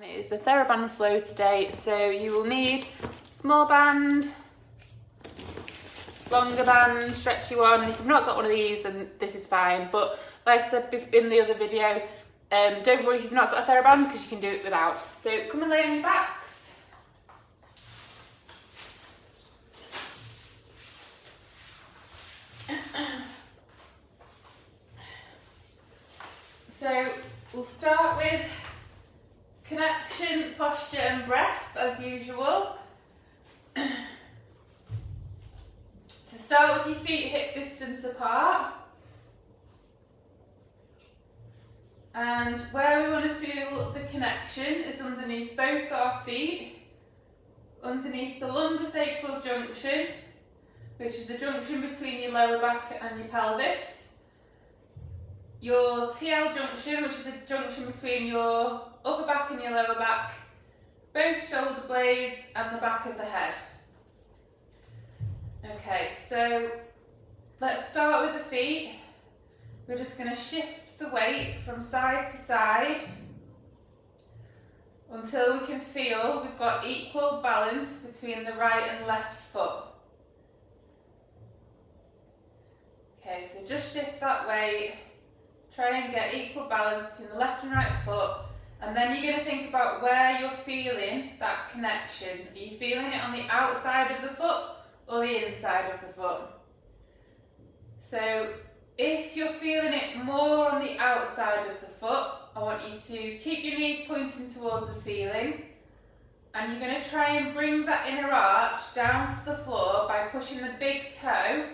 And it is the Theraband flow today, so you will need small band, longer band, stretchy one. If you've not got one of these, then this is fine, but like I said in the other video, don't worry if you've not got a Theraband because you can do it without. So come and lay on your backs. So we'll start with connection, posture and breath as usual. So start with your feet hip distance apart. And where we want to feel the connection is underneath both our feet, underneath the lumbosacral junction, which is the junction between your lower back and your pelvis. Your TL junction, which is the junction between your upper back and your lower back, both shoulder blades and the back of the head. Okay, so let's start with the feet. We're just going to shift the weight from side to side until we can feel we've got equal balance between the right and left foot. Okay, so just shift that weight. Try and get equal balance between the left and right foot, and then you're going to think about where you're feeling that connection. Are you feeling it on the outside of the foot or the inside of the foot? So if you're feeling it more on the outside of the foot, I want you to keep your knees pointing towards the ceiling, and you're going to try and bring that inner arch down to the floor by pushing the big toe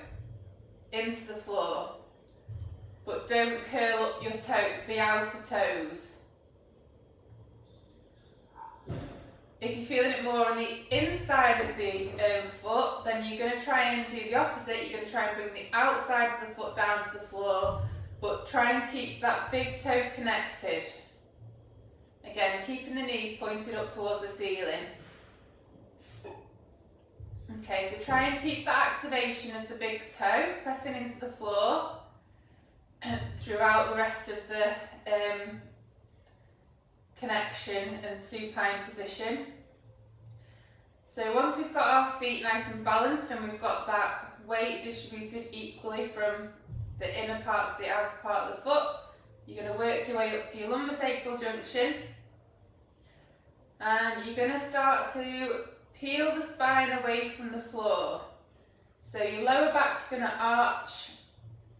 into the floor. But don't curl up your toe, the outer toes. If you're feeling it more on the inside of the foot, then you're going to try and do the opposite. You're going to try and bring the outside of the foot down to the floor, but try and keep that big toe connected. Again, keeping the knees pointed up towards the ceiling. Okay, so try and keep the activation of the big toe pressing into the floor throughout the rest of the connection and supine position. So once we've got our feet nice and balanced and we've got that weight distributed equally from the inner part to the outer part of the foot, you're going to work your way up to your lumbosacral junction, and you're going to start to peel the spine away from the floor. So your lower back's going to arch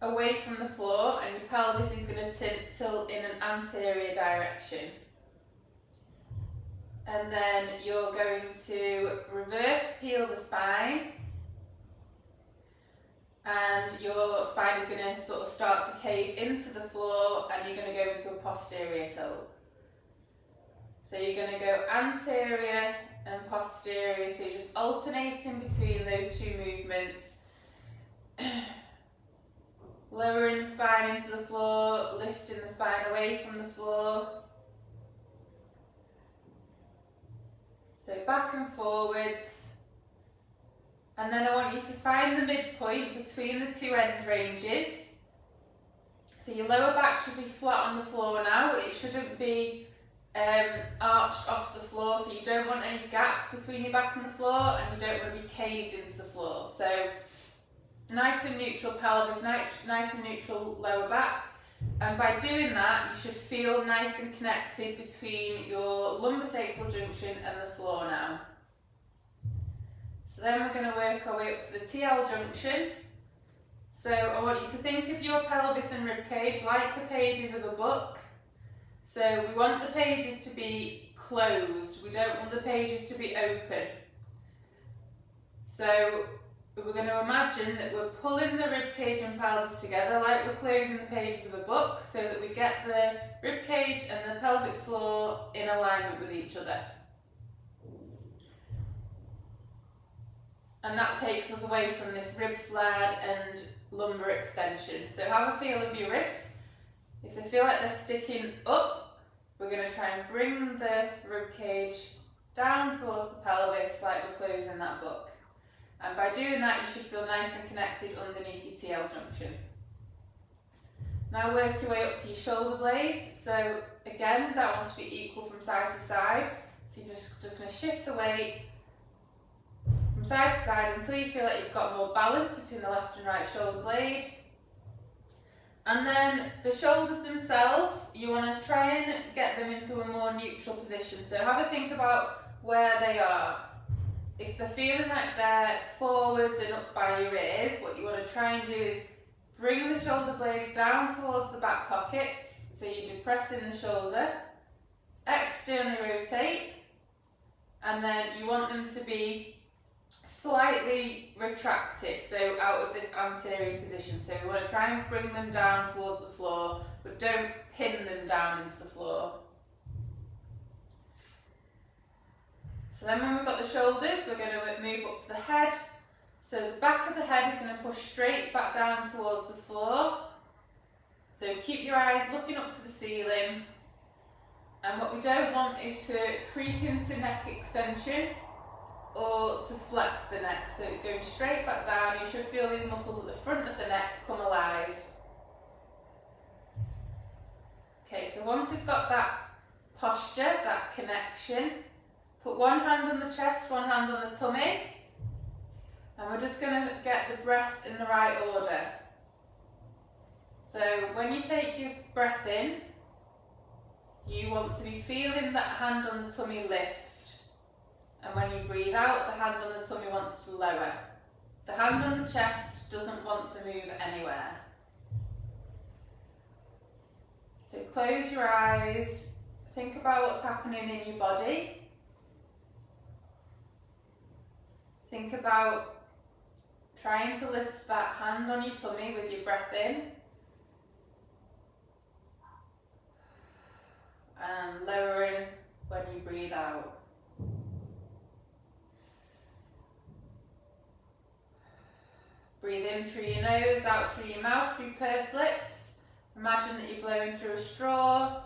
away from the floor and your pelvis is going to tilt in an anterior direction. And then you're going to reverse peel the spine, and your spine is going to sort of start to cave into the floor, and you're going to go into a posterior tilt. So you're going to go anterior and posterior, so you're just alternating between those two movements. Lowering the spine into the floor, lifting the spine away from the floor. So back and forwards. And then I want you to find the midpoint between the two end ranges. So your lower back should be flat on the floor now. It shouldn't be arched off the floor, so you don't want any gap between your back and the floor, and you don't want to be caved into the floor. So nice and neutral pelvis, nice and neutral lower back, and by doing that you should feel nice and connected between your lumbosacral junction and the floor now. So then we're going to work our way up to the TL junction. So I want you to think of your pelvis and ribcage like the pages of a book. So we want the pages to be closed, we don't want the pages to be open. So we're going to imagine that we're pulling the ribcage and pelvis together like we're closing the pages of a book, so that we get the ribcage and the pelvic floor in alignment with each other. And that takes us away from this rib flare and lumbar extension. So have a feel of your ribs. If they feel like they're sticking up, we're going to try and bring the ribcage down towards the pelvis like we're closing that book. And by doing that, you should feel nice and connected underneath your TL junction. Now work your way up to your shoulder blades. So again, that wants to be equal from side to side. So you're just going to shift the weight from side to side until you feel like you've got more balance between the left and right shoulder blade. And then the shoulders themselves, you want to try and get them into a more neutral position. So have a think about where they are. If they're feeling like they're forwards and up by your ears, what you want to try and do is bring the shoulder blades down towards the back pockets. So you're depressing the shoulder, externally rotate, and then you want them to be slightly retracted, so out of this anterior position. So we want to try and bring them down towards the floor, but don't pin them down into the floor. So then when we've got the shoulders, we're going to move up to the head. So the back of the head is going to push straight back down towards the floor. So keep your eyes looking up to the ceiling. And what we don't want is to creep into neck extension or to flex the neck. So it's going straight back down. You should feel these muscles at the front of the neck come alive. Okay, so once we've got that posture, that connection, put one hand on the chest, one hand on the tummy, and we're just going to get the breath in the right order. So when you take your breath in, you want to be feeling that hand on the tummy lift. And when you breathe out, the hand on the tummy wants to lower. The hand on the chest doesn't want to move anywhere. So close your eyes, think about what's happening in your body. Think about trying to lift that hand on your tummy with your breath in. And lowering when you breathe out. Breathe in through your nose, out through your mouth, through pursed lips. Imagine that you're blowing through a straw.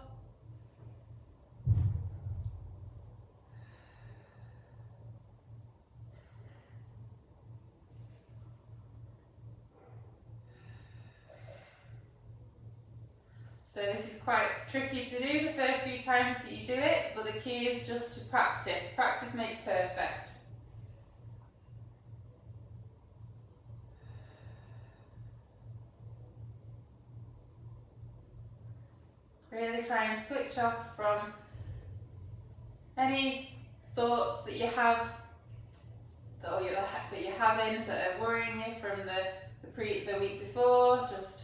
So this is quite tricky to do the first few times that you do it, but the key is just to practice. Practice makes perfect. Really try and switch off from any thoughts that you have, that you're having that are worrying you from the week before. Just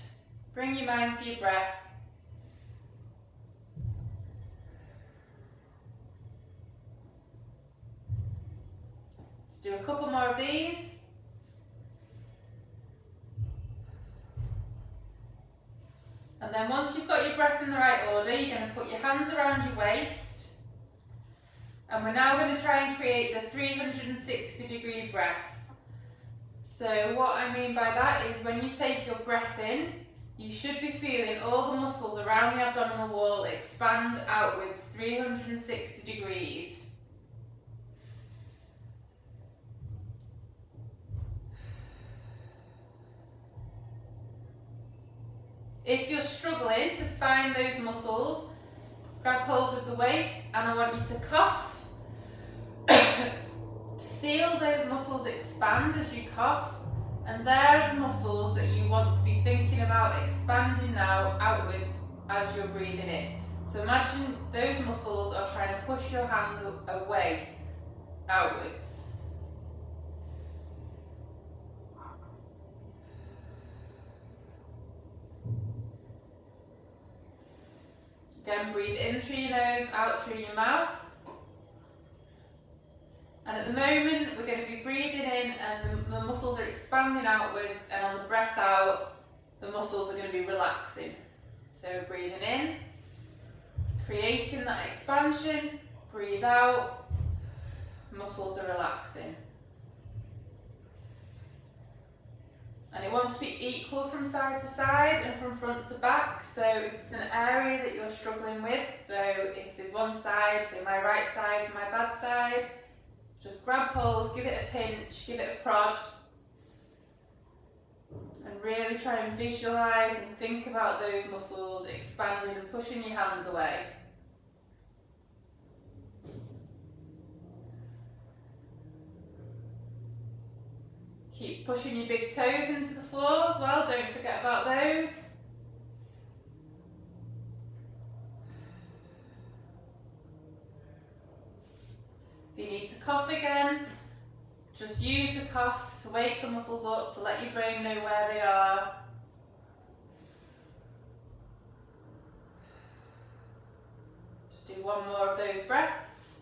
bring your mind to your breath. Just do a couple more of these. And then once you've got your breath in the right order, you're going to put your hands around your waist. And we're now going to try and create the 360-degree breath. So what I mean by that is when you take your breath in, you should be feeling all the muscles around the abdominal wall expand outwards 360 degrees. If you're struggling to find those muscles, grab hold of the waist and I want you to cough. Feel those muscles expand as you cough, and they're the muscles that you want to be thinking about expanding now outwards as you're breathing in. So imagine those muscles are trying to push your hands away, outwards. Again, breathe in through your nose, out through your mouth. And at the moment, we're going to be breathing in and the muscles are expanding outwards, and on the breath out, the muscles are going to be relaxing. So breathing in, creating that expansion, breathe out, muscles are relaxing. And it wants to be equal from side to side and from front to back. So if it's an area that you're struggling with, so if there's one side, so my right side is my bad side, just grab hold, give it a pinch, give it a prod, and really try and visualise and think about those muscles expanding and pushing your hands away. Keep pushing your big toes into the floor as well, don't forget about those. If you need to cough again, just use the cough to wake the muscles up, to let your brain know where they are. Just do one more of those breaths.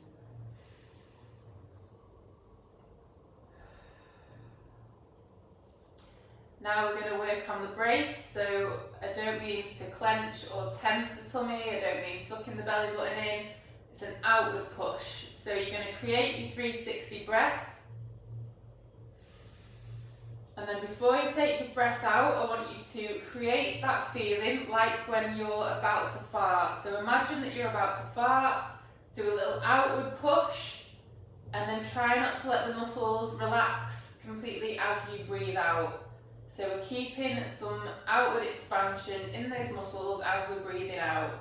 Now we're going to work on the brace, so I don't mean to clench or tense the tummy, I don't mean sucking the belly button in, it's an outward push. So you're going to create your 360 breath, and then before you take your breath out, I want you to create that feeling like when you're about to fart. So imagine that you're about to fart, do a little outward push, and then try not to let the muscles relax completely as you breathe out. So we're keeping some outward expansion in those muscles as we're breathing out.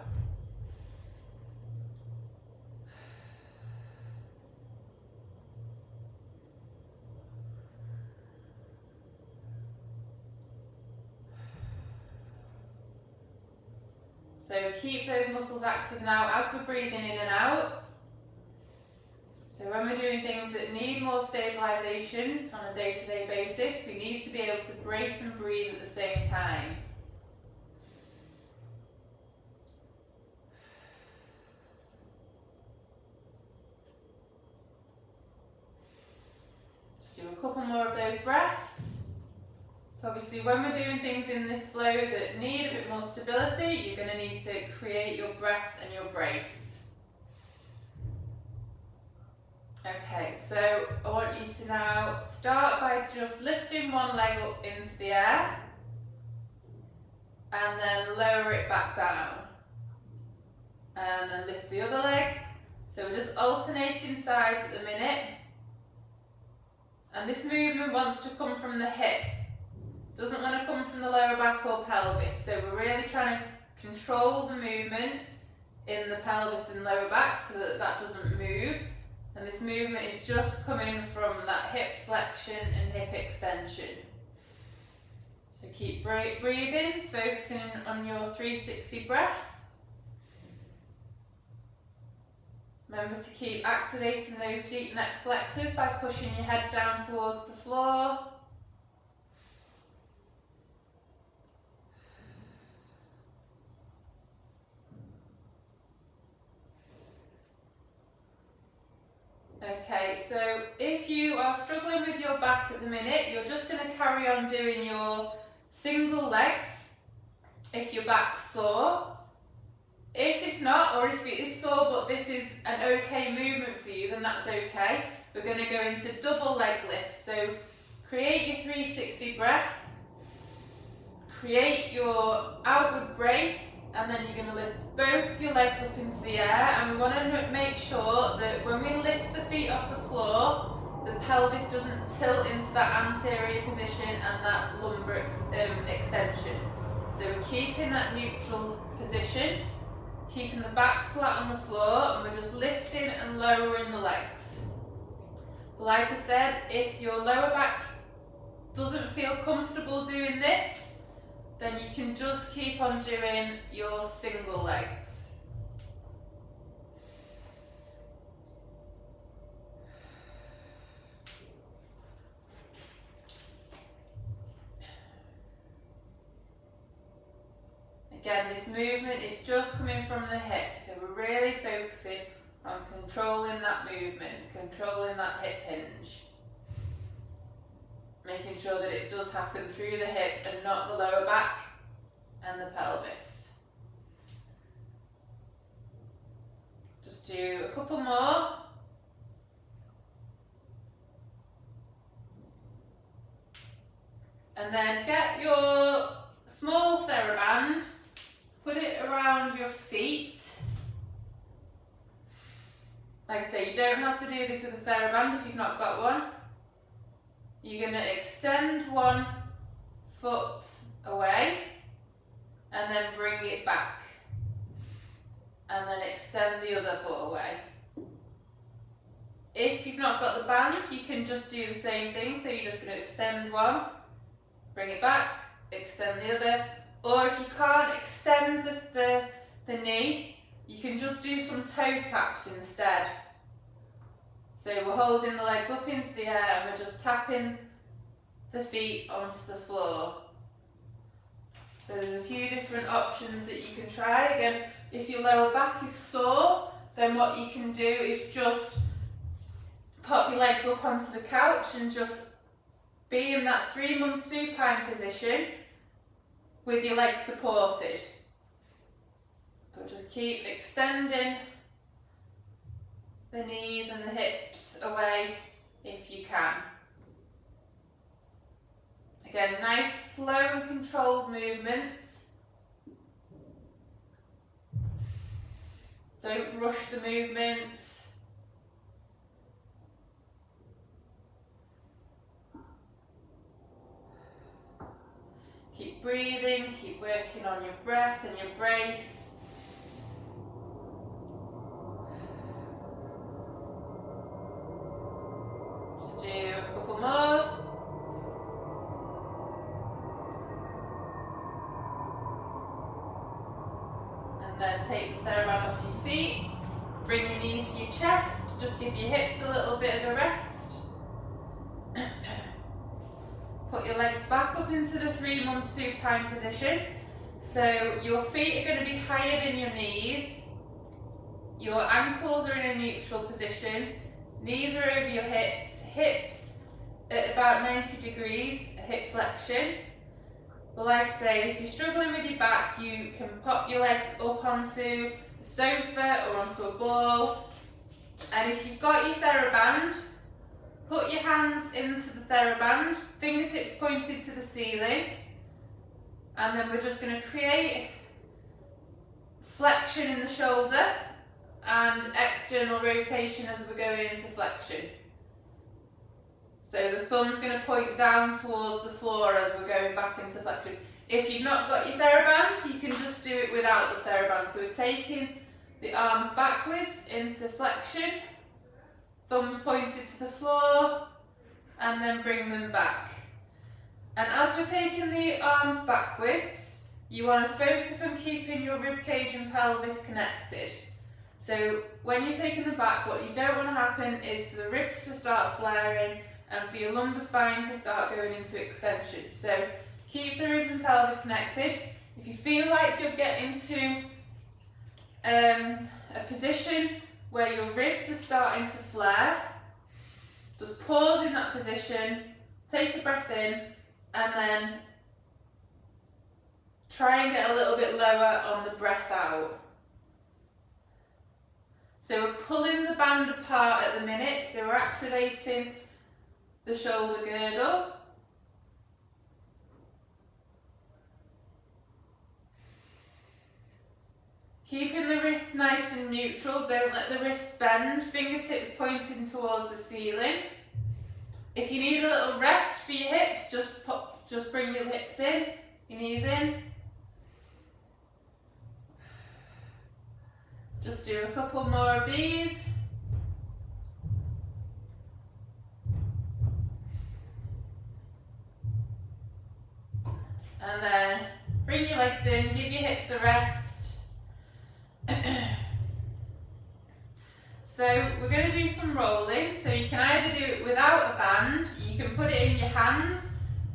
So keep those muscles active now as we're breathing in and out. So when we're doing things that need more stabilisation on a day-to-day basis, we need to be able to brace and breathe at the same time. Just do a couple more of those breaths. So obviously when we're doing things in this flow that need a bit more stability, you're going to need to create your breath and your brace. Okay, so I want you to now start by just lifting one leg up into the air and then lower it back down. And then lift the other leg. So we're just alternating sides at the minute. And this movement wants to come from the hip. Doesn't want to come from the lower back or pelvis. So we're really trying to control the movement in the pelvis and lower back so that that doesn't move. And this movement is just coming from that hip flexion and hip extension. So keep breathing, focusing on your 360 breath. Remember to keep activating those deep neck flexors by pushing your head down towards the floor. Okay, so if you are struggling with your back at the minute, you're just going to carry on doing your single legs if your back's sore. If it's not, or if it is sore but this is an okay movement for you, then that's okay. We're going to go into double leg lift. So create your 360 breath, create your outward brace, and then you're going to lift both your legs up into the air, and we want to make sure that when we lift the feet off the floor, the pelvis doesn't tilt into that anterior position and that lumbar extension. So we're keeping that neutral position, keeping the back flat on the floor, and we're just lifting and lowering the legs. Like I said, if your lower back doesn't feel comfortable doing this, then you can just keep on doing your single legs. Again, this movement is just coming from the hip, so we're really focusing on controlling that movement, controlling that hip hinge. Making sure that it does happen through the hip and not the lower back and the pelvis. Just do a couple more. And then get your small Theraband, put it around your feet. Like I say, you don't have to do this with a Theraband if you've not got one. You're going to extend one foot away and then bring it back. And then extend the other foot away. If you've not got the band, you can just do the same thing. So you're just going to extend one, bring it back, extend the other. Or if you can't extend the knee, you can just do some toe taps instead. So we're holding the legs up into the air and we're just tapping the feet onto the floor. So there's a few different options that you can try. Again, if your lower back is sore, then what you can do is just pop your legs up onto the couch and just be in that 3-month supine position with your legs supported. But just keep extending the knees and the hips away if you can. Again, nice, slow and controlled movements. Don't rush the movements. Keep breathing, keep working on your breath and your brace. Just do a couple more. And then take the Theraband off your feet. Bring your knees to your chest. Just give your hips a little bit of a rest. Put your legs back up into the 3-month supine position. So your feet are going to be higher than your knees. Your ankles are in a neutral position. Knees are over your hips. Hips at about 90 degrees, hip flexion. But like I say, if you're struggling with your back, you can pop your legs up onto the sofa or onto a ball. And if you've got your Theraband, put your hands into the Theraband, fingertips pointed to the ceiling, and then we're just going to create flexion in the shoulder and external rotation as we're going into flexion. So the thumb's going to point down towards the floor as we're going back into flexion. If you've not got your Theraband, you can just do it without the Theraband. So we're taking the arms backwards into flexion, thumbs pointed to the floor, and then bring them back. And as we're taking the arms backwards, you want to focus on keeping your ribcage and pelvis connected. So when you're taking them back, what you don't want to happen is for the ribs to start flaring and for your lumbar spine to start going into extension. So keep the ribs and pelvis connected. If you feel like you're getting to a position where your ribs are starting to flare, just pause in that position, take a breath in, and then try and get a little bit lower on the breath out. So we're pulling the band apart at the minute, so we're activating the shoulder girdle. Keeping the wrist nice and neutral, don't let the wrist bend, fingertips pointing towards the ceiling. If you need a little rest for your hips, just bring your hips in, your knees in. Just do a couple more of these. And then bring your legs in, give your hips a rest. So we're going to do some rolling. So you can either do it without a band, you can put it in your hands,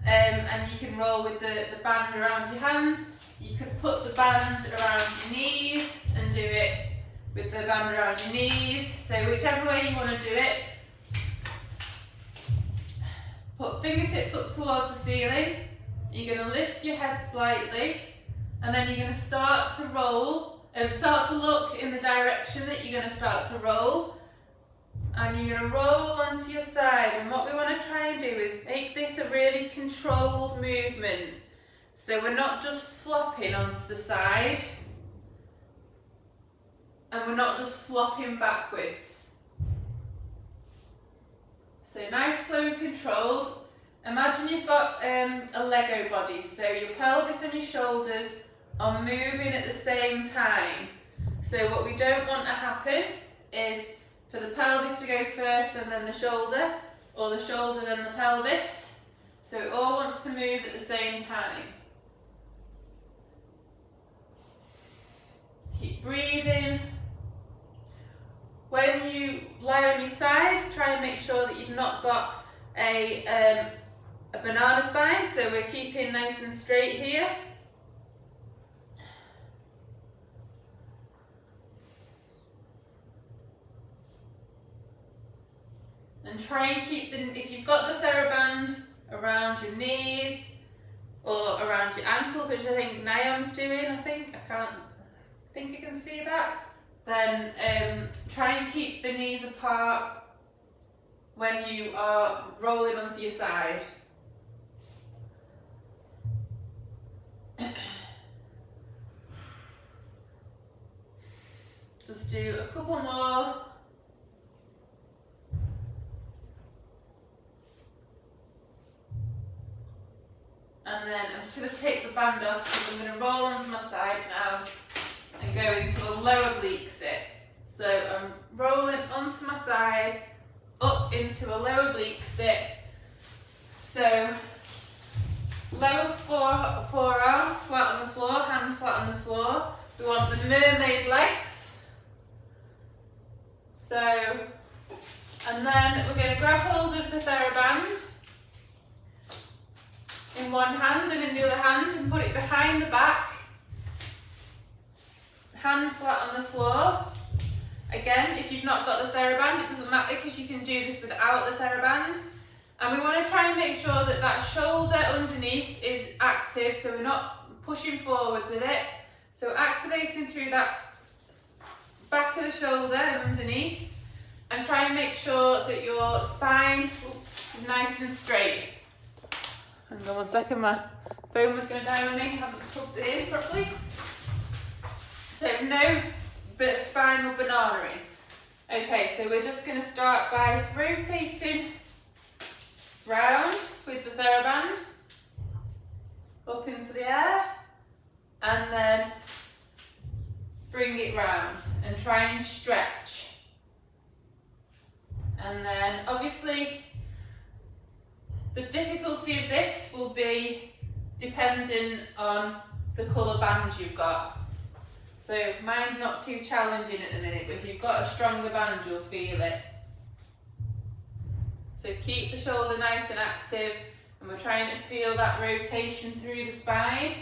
and you can roll with the band around your hands. You could put the band around your knees and do it with the band around your knees. So whichever way you want to do it. Put fingertips up towards the ceiling. You're going to lift your head slightly, and then you're going to start to roll and start to look in the direction that you're going to start to roll. And you're going to roll onto your side. And what we want to try and do is make this a really controlled movement. So we're not just flopping onto the side, and we're not just flopping backwards. So nice, slow and controlled. Imagine you've got a Lego body, so your pelvis and your shoulders are moving at the same time. So what we don't want to happen is for the pelvis to go first and then the shoulder, or the shoulder then the pelvis. So it all wants to move at the same time. Keep breathing. When you lie on your side, try and make sure that you've not got a banana spine, so we're keeping nice and straight here. And try and keep if you've got the Theraband around your knees or around your ankles, which I think Niam's doing, I think you can see that, then try and keep the knees apart when you are rolling onto your side. Just do a couple more. And then I'm just going to take the band off because I'm going to roll onto my side now and go into a low oblique sit. So I'm rolling onto my side, up into a low oblique sit. So lower forearm flat on the floor, hand flat on the floor. We want the mermaid legs. So, and then we're going to grab hold of the Theraband in one hand and in the other hand and put it behind the back. Hand flat on the floor. Again, if you've not got the Theraband, it doesn't matter because you can do this without the Theraband. And we want to try and make sure that that shoulder underneath is active, so we're not pushing forwards with it. So activating through that back of the shoulder and underneath, and try and make sure that your spine is nice and straight. Hang on 1 second, my phone was going to die on me, I haven't plugged it in properly. So no bit of spinal bananaing. Okay, so we're just going to start by rotating round with the Theraband up into the air, and then bring it round and try and stretch. And then obviously the difficulty of this will be dependent on the colour band you've got. So mine's not too challenging at the minute, but if you've got a stronger band you'll feel it. So keep the shoulder nice and active, and we're trying to feel that rotation through the spine.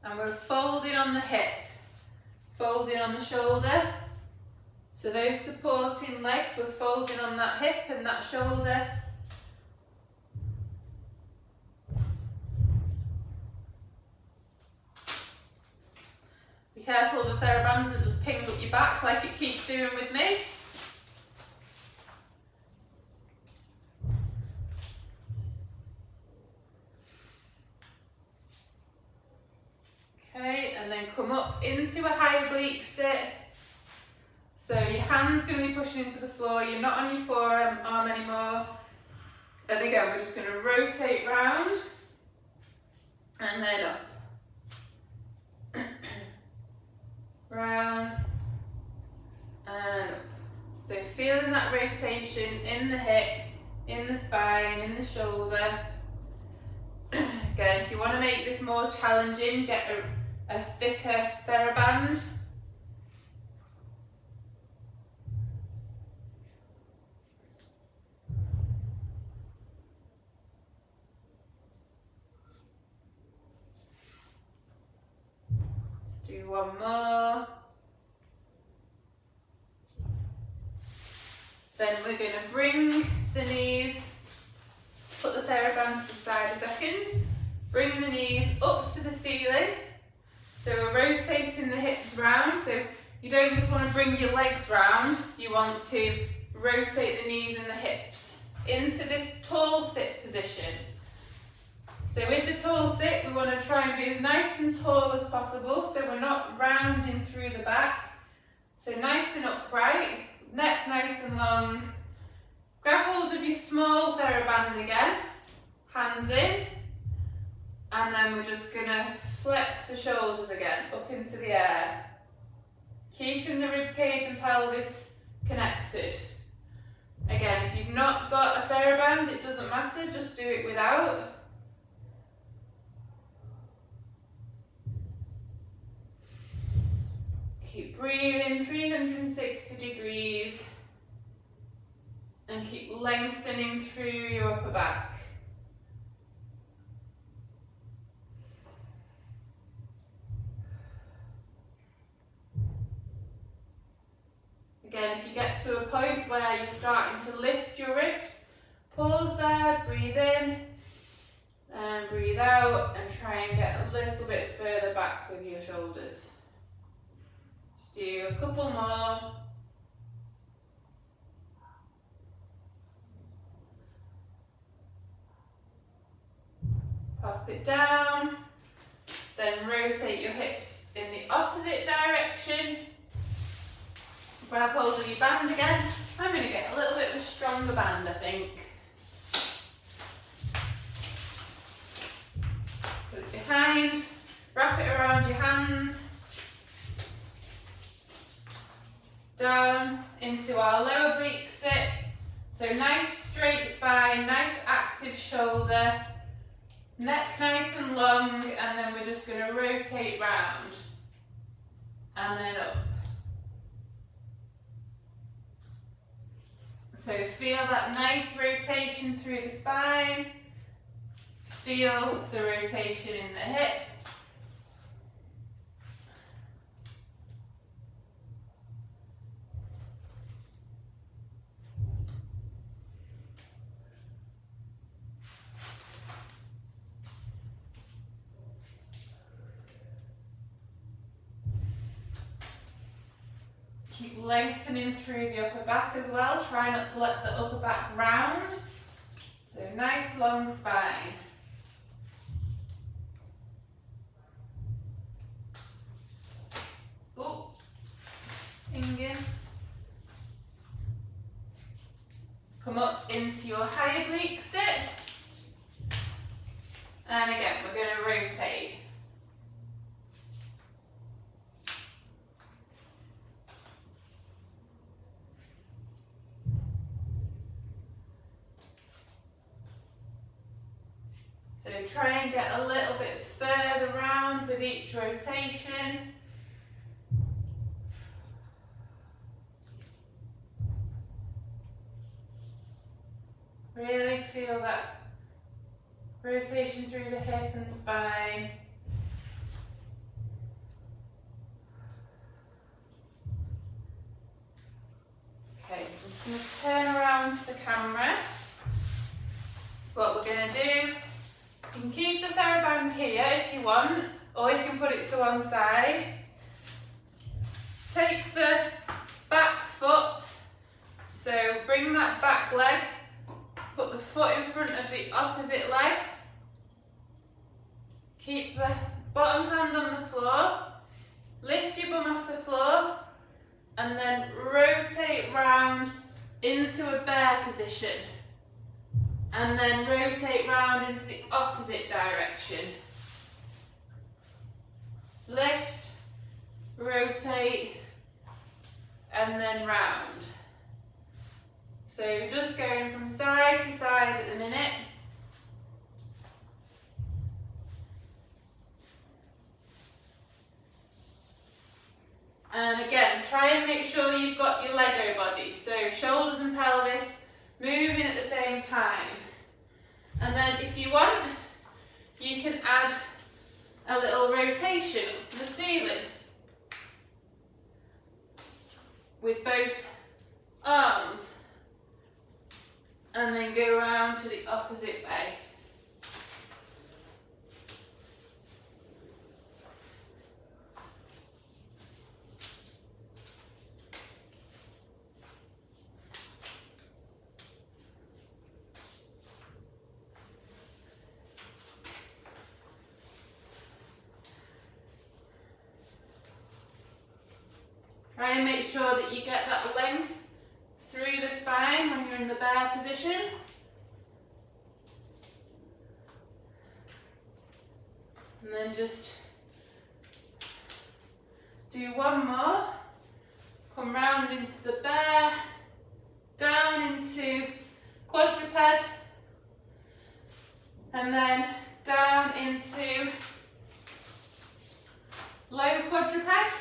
And we're folding on the hip, folding on the shoulder. So those supporting legs, we're folding on that hip and that shoulder. Be careful the Theraband doesn't just ping up your back like it keeps doing with me. Okay, and then come up into a high oblique sit. So your hand's going to be pushing into the floor, you're not on your forearm anymore. And again, we're just going to rotate round and then up. Round and up. So feeling that rotation in the hip, in the spine, in the shoulder. Again, if you want to make this more challenging, get a thicker Theraband. Let's do one more. Then we're going to bring the knees, put the Theraband to the side a second, bring the knees up to the ceiling. So we're rotating the hips round, so you don't just want to bring your legs round, you want to rotate the knees and the hips into this tall sit position. So with the tall sit, we want to try and be as nice and tall as possible, so we're not rounding through the back. So nice and upright, neck nice and long. Grab hold of your small Theraband again, hands in, and then we're just going to flex the shoulders again up into the air, keeping the ribcage and pelvis connected. Again, if you've not got a Theraband, it doesn't matter, just do it without. Keep breathing 360 degrees and keep lengthening through your upper back. Again, if you get to a point where you're starting to lift your ribs, pause there, breathe in and breathe out, and try and get a little bit further back with your shoulders. Just do a couple more. Pop it down, then rotate your hips in the opposite direction. Grab hold of your band again. I'm going to get a little bit of a stronger band, I think. Put it behind, wrap it around your hands, down into our low oblique sit. So nice straight spine, nice active shoulder, neck nice and long, and then we're just going to rotate round and then up. So feel that nice rotation through the spine, feel the rotation in the hip. Keep lengthening through the upper back as well. Try not to let the upper back round. So nice long spine. Ooh. In. Come up into your high oblique sit. And again, we're going to rotate. So try and get a little bit further round with each rotation. Really feel that rotation through the hip and the spine. Okay, I'm just going to turn around to the camera. That's what we're going to do. You can keep the Theraband here if you want, or you can put it to one side. Take the back foot, so bring that back leg, put the foot in front of the opposite leg. Keep the bottom hand on the floor, lift your bum off the floor, and then rotate round into a bear position. And then rotate round into the opposite direction. Lift, rotate, and then round. So just going from side to side at the minute. And again, try and make sure you've got your Lego body. So shoulders and pelvis moving at the same time. And then if you want, you can add a little rotation up to the ceiling with both arms, and then go around to the opposite way. Try and make sure that you get that length through the spine when you're in the bear position. And then just do one more. Come round into the bear, down into quadruped, and then down into lower quadruped.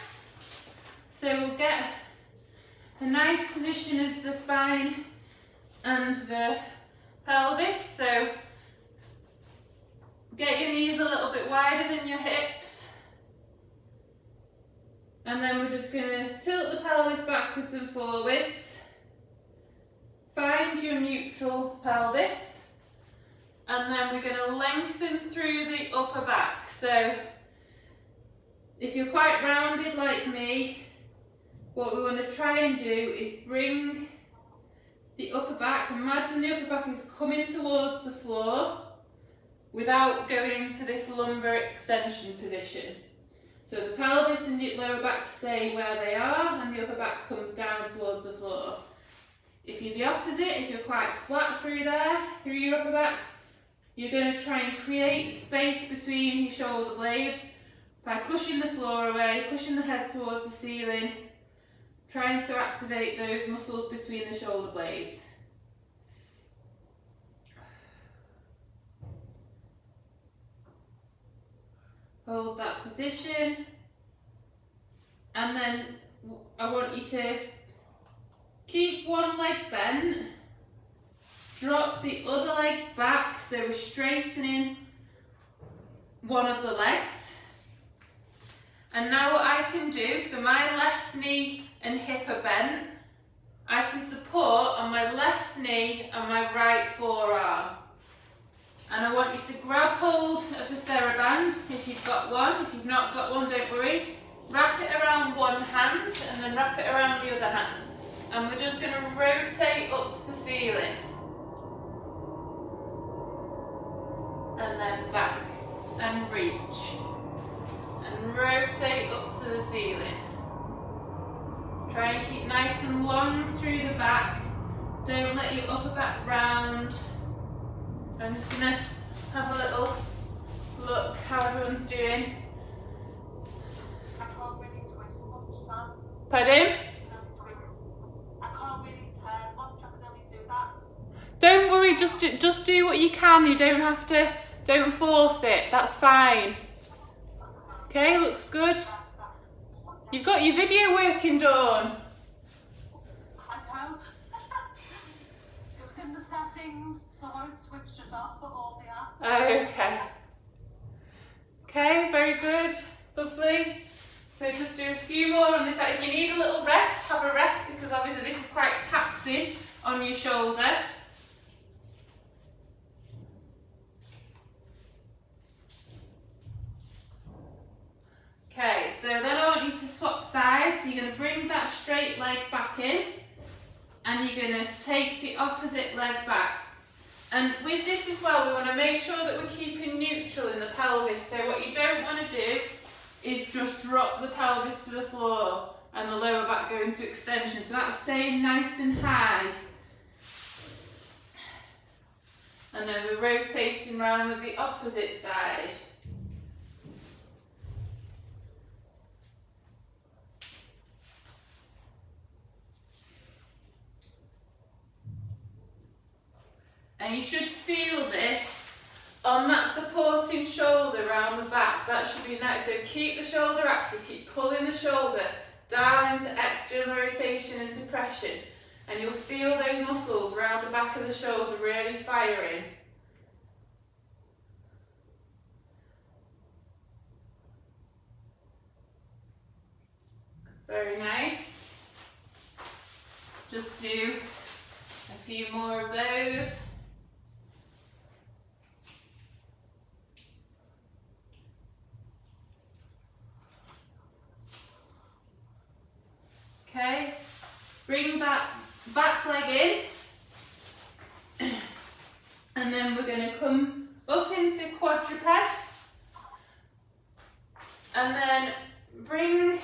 So we'll get a nice position of the spine and the pelvis. So get your knees a little bit wider than your hips. And then we're just going to tilt the pelvis backwards and forwards. Find your neutral pelvis. And then we're going to lengthen through the upper back. So if you're quite rounded like me, what we want to try and do is bring the upper back. Imagine the upper back is coming towards the floor without going into this lumbar extension position. So the pelvis and the lower back stay where they are and the upper back comes down towards the floor. If you're the opposite, if you're quite flat through there, through your upper back, you're going to try and create space between your shoulder blades by pushing the floor away, pushing the head towards the ceiling, trying to activate those muscles between the shoulder blades. Hold that position, and then I want you to keep one leg bent, drop the other leg back, so we're straightening one of the legs. And now what I can do, so my left knee and hip are bent, I can support on my left knee and my right forearm. And I want you to grab hold of the Theraband if you've got one. If you've not got one, don't worry. Wrap it around one hand and then wrap it around the other hand. And we're just going to rotate up to the ceiling. And then back and reach. And rotate up to the ceiling. Try and keep nice and long through the back. Don't let your upper back round. I'm just going to have a little look how everyone's doing. I can't really twist much, Sam. Pardon? I can't really turn much, I can only do that. Don't worry, just do what you can. You don't have to, don't force it. That's fine. Okay, looks good. You've got your video working, Dawn. I know. It was in the settings, so I switched it off for all the apps. Okay. Okay, very good. Lovely. So just do a few more on this side. If you need a little rest, have a rest, because obviously this is quite taxing on your shoulder. Okay, so then I want you to swap sides. So you're going to bring that straight leg back in and you're going to take the opposite leg back. And with this as well, we want to make sure that we're keeping neutral in the pelvis. So what you don't want to do is just drop the pelvis to the floor and the lower back go into extension. So that's staying nice and high. And then we're rotating around with the opposite side. And you should feel this on that supporting shoulder around the back. That should be nice. So keep the shoulder active, keep pulling the shoulder down into external rotation and depression. And you'll feel those muscles around the back of the shoulder really firing. Very nice. Just do a few more of those. Okay, bring that back leg in, and then we're going to come up into quadruped, and then bring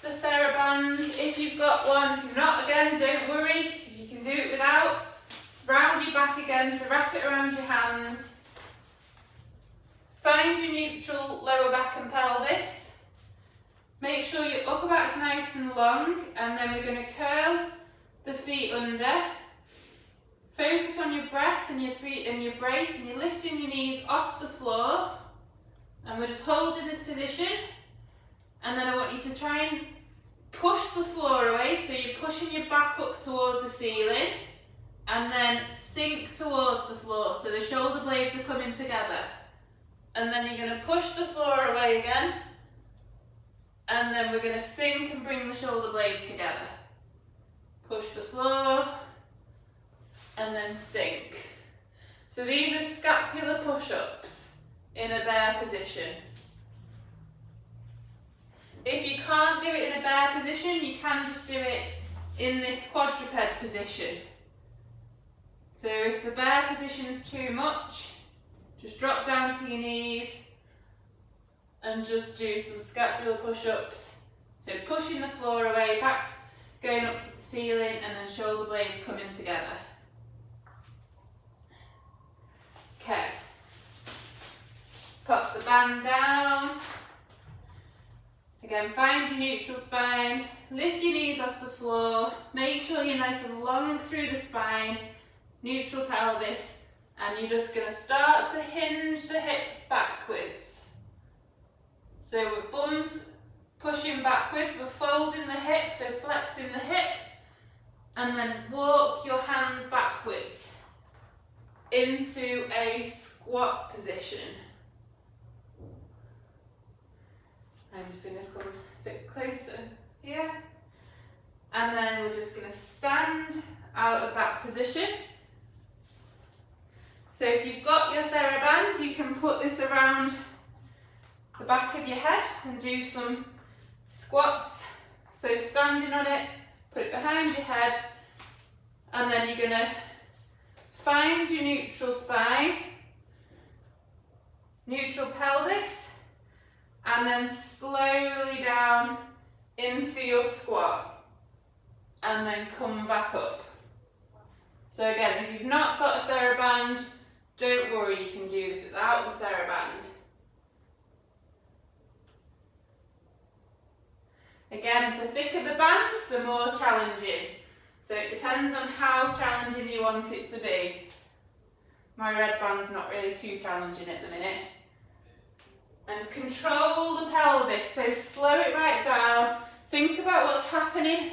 the Theraband if you've got one. If you've not, again, don't worry, because you can do it without. Round your back again, so wrap it around your hands. Find find your neutral lower back and pelvis. Make sure your upper back's nice and long, and then we're going to curl the feet under. Focus on your breath and your feet and your brace, and you're lifting your knees off the floor. And we're just holding this position. And then I want you to try and push the floor away, so you're pushing your back up towards the ceiling, and then sink towards the floor, so the shoulder blades are coming together. And then you're going to push the floor away again, and then we're going to sink and bring the shoulder blades together. Push the floor, and then sink. So these are scapular push-ups in a bear position. If you can't do it in a bear position, you can just do it in this quadruped position. So if the bear position is too much, just drop down to your knees and just do some scapular push-ups. So pushing the floor away, back's going up to the ceiling, and then shoulder blades coming together. Okay. Pop the band down. Again, find your neutral spine, lift your knees off the floor, make sure you're nice and long through the spine, neutral pelvis, and you're just going to start to hinge the hips backwards. So with bums pushing backwards, we're folding the hip, so flexing the hip, and then walk your hands backwards into a squat position. I'm just going to come a bit closer here, and then we're just going to stand out of that position. So if you've got your Theraband, you can put this around the back of your head and do some squats. So standing on it, put it behind your head, and then you're going to find your neutral spine, neutral pelvis, and then slowly down into your squat, and then come back up. So again, if you've not got a Theraband, don't worry, you can do this without the Theraband. Again, the thicker the band, the more challenging. So it depends on how challenging you want it to be. My red band's not really too challenging at the minute. And control the pelvis, so slow it right down. Think about what's happening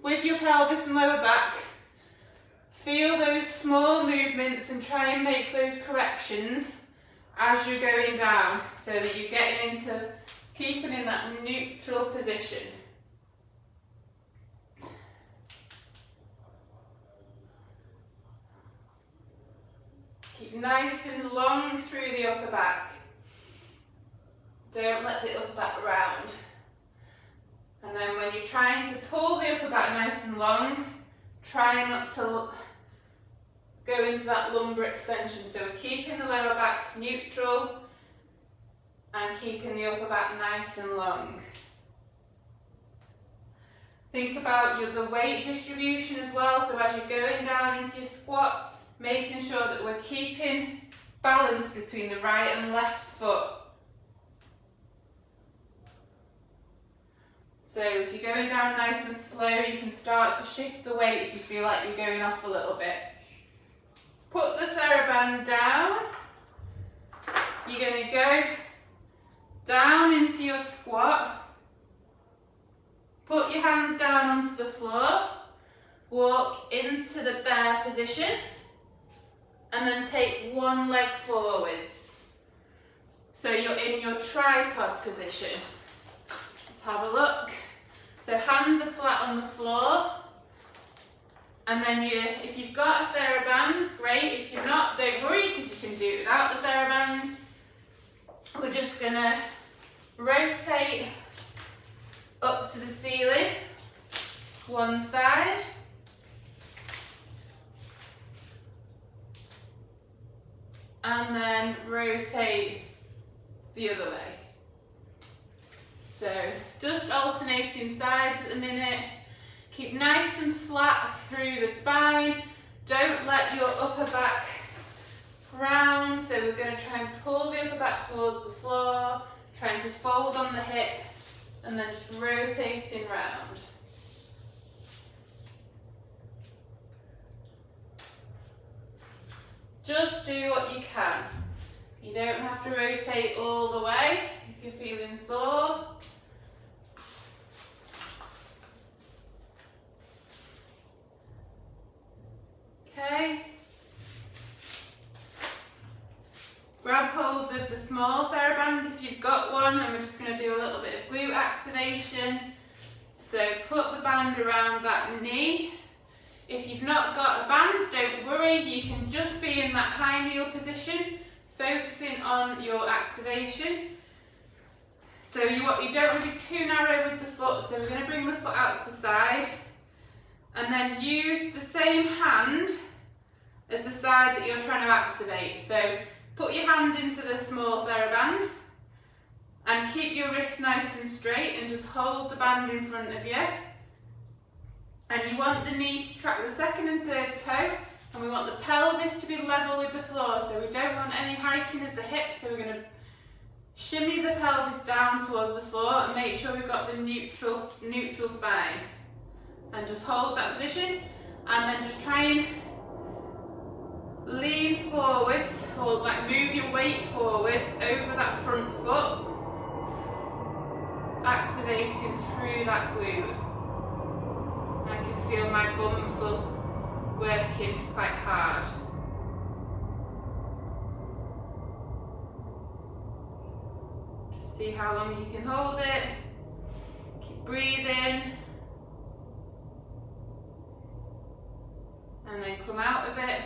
with your pelvis and lower back. Feel those small movements and try and make those corrections as you're going down, so that you're getting into keeping in that neutral position. Keep nice and long through the upper back. Don't let the upper back round. And then when you're trying to pull the upper back nice and long, try not to go into that lumbar extension. So we're keeping the lower back neutral and keeping the upper back nice and long. Think about the weight distribution as well. So as you're going down into your squat, making sure that we're keeping balance between the right and left foot. So if you're going down nice and slow, you can start to shift the weight if you feel like you're going off a little bit. Put the Theraband down. You're going to go down into your squat. Put your hands down onto the floor. Walk into the bear position. And then take one leg forwards. So you're in your tripod position. Let's have a look. So hands are flat on the floor. And then if you've got a Theraband, great. If you're not, don't worry, because you can do it without the Theraband. We're just going to rotate up to the ceiling, one side. And then rotate the other way. So just alternating sides at the minute. Keep nice and flat through the spine. Don't let your upper back round, so we're going to try and pull the upper back towards the floor, trying to fold on the hip, and then just rotating round. Just do what you can. You don't have to rotate all the way if you're feeling sore. Okay. Grab hold of the small Theraband if you've got one, and we're just going to do a little bit of glute activation. So put the band around that knee. If you've not got a band, don't worry, you can just be in that high kneel position, focusing on your activation. So you don't want to be too narrow with the foot, so we're going to bring the foot out to the side, and then use the same hand as the side that you're trying to activate. So put your hand into the small Theraband and keep your wrist nice and straight and just hold the band in front of you. And you want the knee to track the second and third toe, and we want the pelvis to be level with the floor, so we don't want any hiking of the hips, so we're going to shimmy the pelvis down towards the floor and make sure we've got the neutral spine. And just hold that position, and then just try and lean forwards, or like move your weight forwards over that front foot, activating through that glute. I can feel my bum muscle working quite hard. Just see how long you can hold it. Keep breathing. And then come out of it.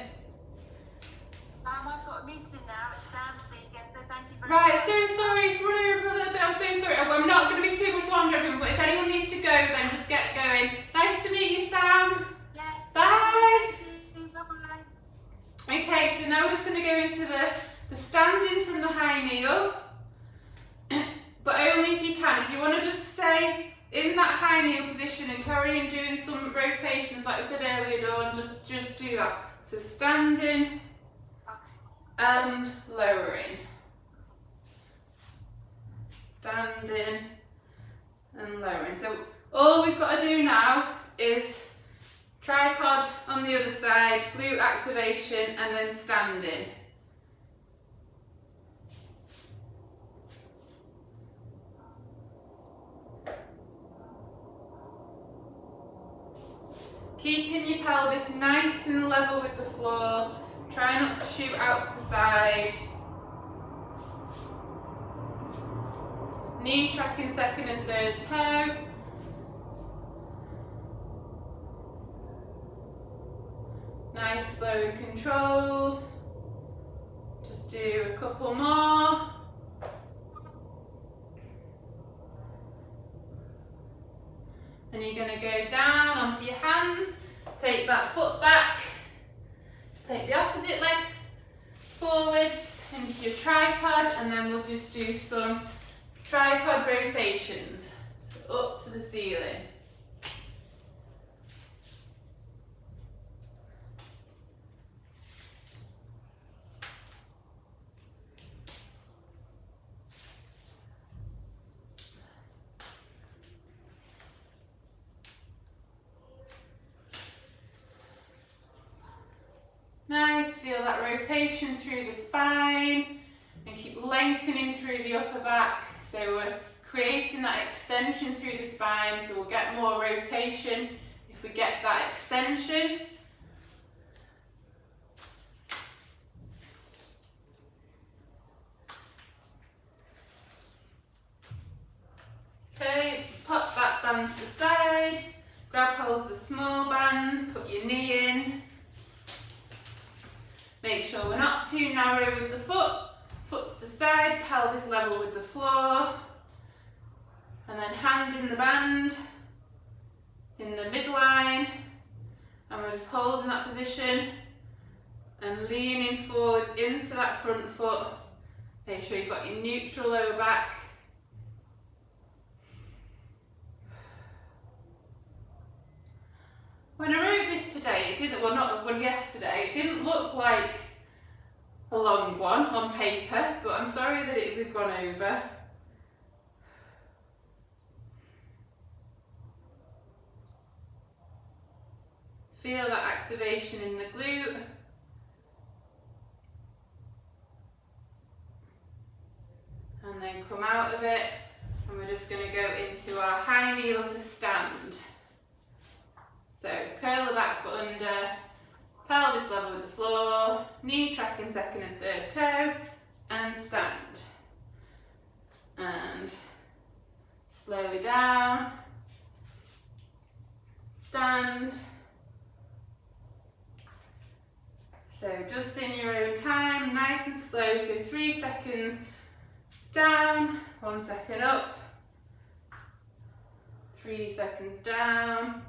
I've got a meeting now, it's Sam speaking, so thank you very Right, much. so sorry, it's run over a little bit, I'm so sorry. I'm not going to be too much longer, everyone, but if anyone needs to go, then just get going. Nice to meet you, Sam. Yeah. Bye. Thank you. Bye-bye. Okay, so now we're just going to go into the standing from the high kneel, but only if you can. If you want to just stay in that high kneel position and carry on doing some rotations like we said earlier, Dawn, just do that. So standing and lowering. Standing and lowering. So all we've got to do now is tripod on the other side, glute activation, and then standing. Keeping your pelvis nice and level with the floor. Try not to shoot out to the side. Knee tracking second and third toe. Nice, slow and controlled. Just do a couple more. And you're going to go down onto your hands, take that foot back, take the opposite leg forwards into your tripod, and then we'll just do some tripod rotations up to the ceiling. Nice, feel that rotation through the spine and keep lengthening through the upper back. So we're creating that extension through the spine, so we'll get more rotation if we get that extension. Okay, pop that band to the side, grab hold of the small band, put your knee in. Make sure we're not too narrow with the foot to the side, pelvis level with the floor, and then hand in the band, in the midline, and we're just holding that position and leaning forwards into that front foot. Make sure you've got your neutral lower back. When I wrote this today, it didn't, well not when yesterday, it didn't look like a long one on paper, but I'm sorry that we've gone over. Feel that activation in the glute. And then come out of it, and we're just going to go into our high kneel to stand. So curl the back foot under, pelvis level with the floor, knee tracking second and third toe, and stand. And slowly down, stand. So just in your own time, nice and slow, so 3 seconds down, 1 second up, 3 seconds down,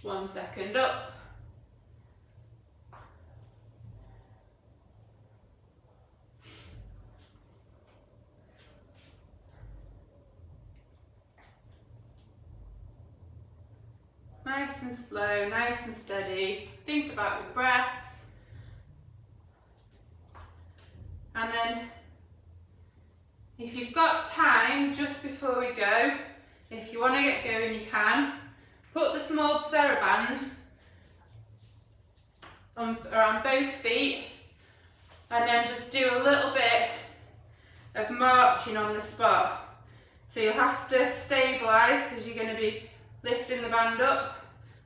1 second up. Nice and slow, nice and steady. Think about your breath. And then, if you've got time just before we go, if you want to get going, you can. Put the small Theraband around both feet, and then just do a little bit of marching on the spot. So you'll have to stabilise because you're going to be lifting the band up.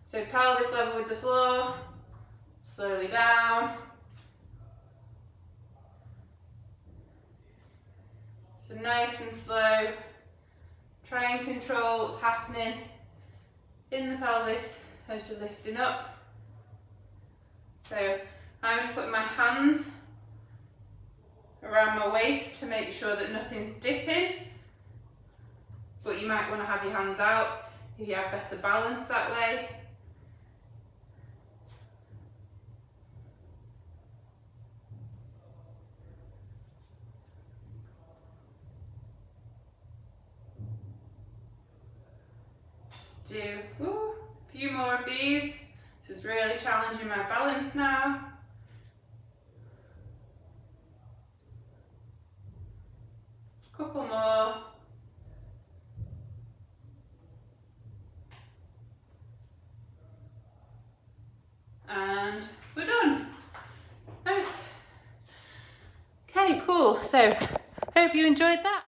So pelvis level with the floor, slowly down. So nice and slow. Try and control what's happening in the pelvis as you're lifting up. So I'm just putting my hands around my waist to make sure that nothing's dipping, but you might want to have your hands out if you have better balance that way. Do a few more of these. This is really challenging my balance now. Couple more. And we're done. Right. Okay, cool. So, hope you enjoyed that.